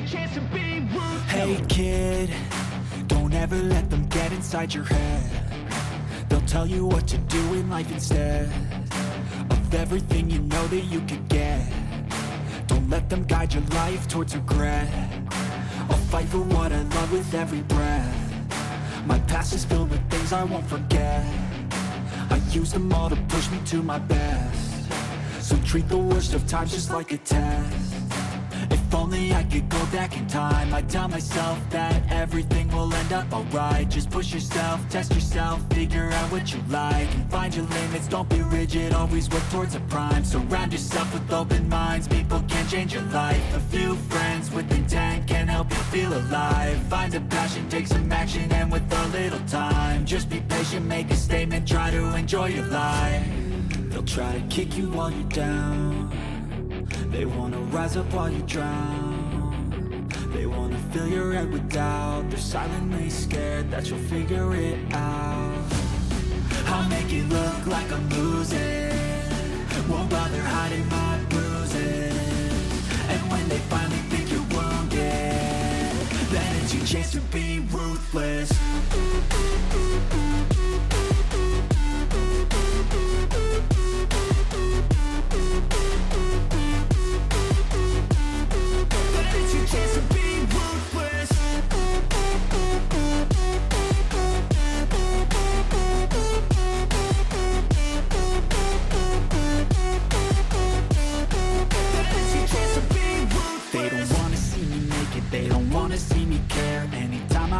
chance to be ruthless. Hey kid, don't ever let them get inside your head. They'll tell you what to do in life instead of everything you know that you could get. Don't let them guide your life towards regret. I'll fight for what I love with every breath. My past is filled with things I won't forget. I use them all to push me to my best. So treat the worst of times just like a test. If only I could go back in time, I'd tell myself that everything will end up alright. Just push yourself, test yourself, figure out what you like, and find your limits, don't be rigid, always work towards a prime. Surround yourself with open minds, people can change your life. A few friends with intent can help you feel alive. Find a passion, take some action, and with a little time, just be patient, make a statement, try to enjoy your life. They'll try to kick you while you're down. They wanna rise up while you drown. They wanna fill your head with doubt. They're silently scared that you'll figure it out. I'll make it look like I'm losing, won't bother hiding my bruises. And when they finally think you're wounded, then it's your chance to be ruthless.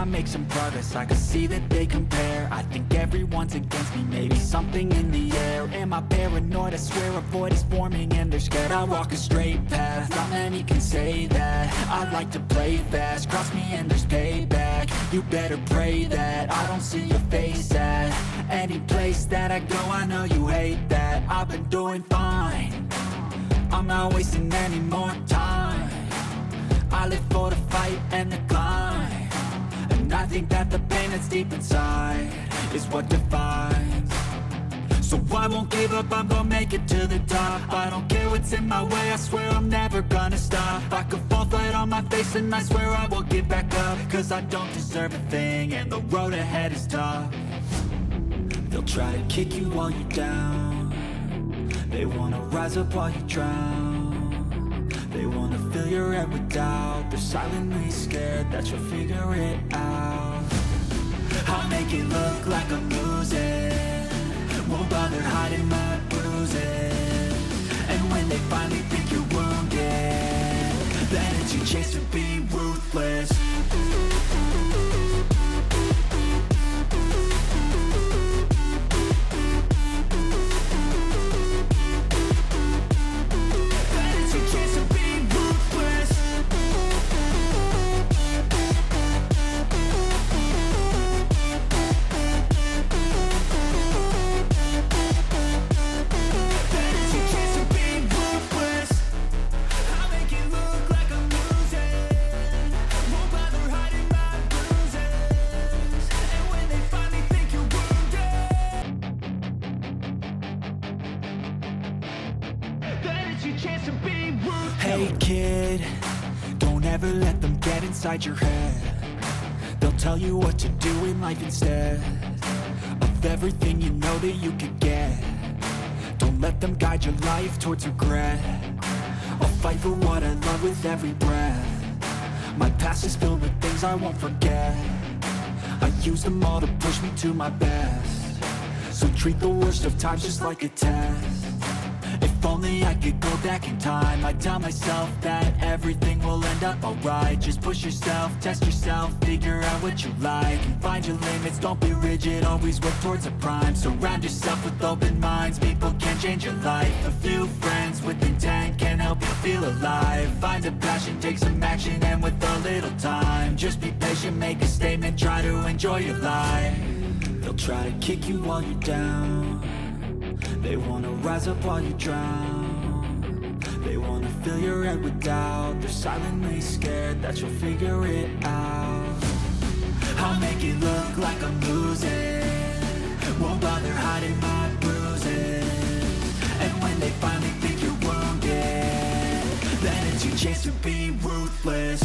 Make some progress, I can see that they compare. I think everyone's against me, maybe something in the air. Am I paranoid? I swear a void is forming and they're scared. I walk a straight path, not many can say that. I like to play fast, cross me and there's payback. You better pray that I don't see your face at any place that I go. I know you hate that. I've been doing fine, I'm not wasting any more time. I live for the fight and the climb. And I think that the pain that's deep inside is what defines. So I won't give up, I'm gonna make it to the top. I don't care what's in my way, I swear I'm never gonna stop. I could fall flat on my face and I swear I will get back up. Cause I don't deserve a thing and the road ahead is tough. They'll try to kick you while you're down. They wanna rise up while you drown. They wanna fill your head with doubt. They're silently scared that you'll figure it out. I'll make it look like I'm losing, won't bother hiding my bruises. And when they finally think you're wounded, then it's your chance to be ruthless. Hey kid, don't ever let them get inside your head. They'll tell you what to do in life instead of everything you know that you could get. Don't let them guide your life towards regret. I'll fight for what I love with every breath. My past is filled with things I won't forget. I use them all to push me to my best. So treat the worst of times just like a test. If only I could go back in time, I'd tell myself that everything will end up alright. Just push yourself, test yourself, figure out what you like, and find your limits, don't be rigid, always work towards a prime. Surround yourself with open minds, people can change your life. A few friends with intent can help you feel alive. Find a passion, take some action, and with a little time, just be patient, make a statement, try to enjoy your life. They'll try to kick you while you're down. They wanna rise up while you drown. They wanna fill your head with doubt. They're silently scared that you'll figure it out. I'll make it look like I'm losing, won't bother hiding my bruises. And when they finally think you're wounded, then it's your chance to be ruthless. ruthless.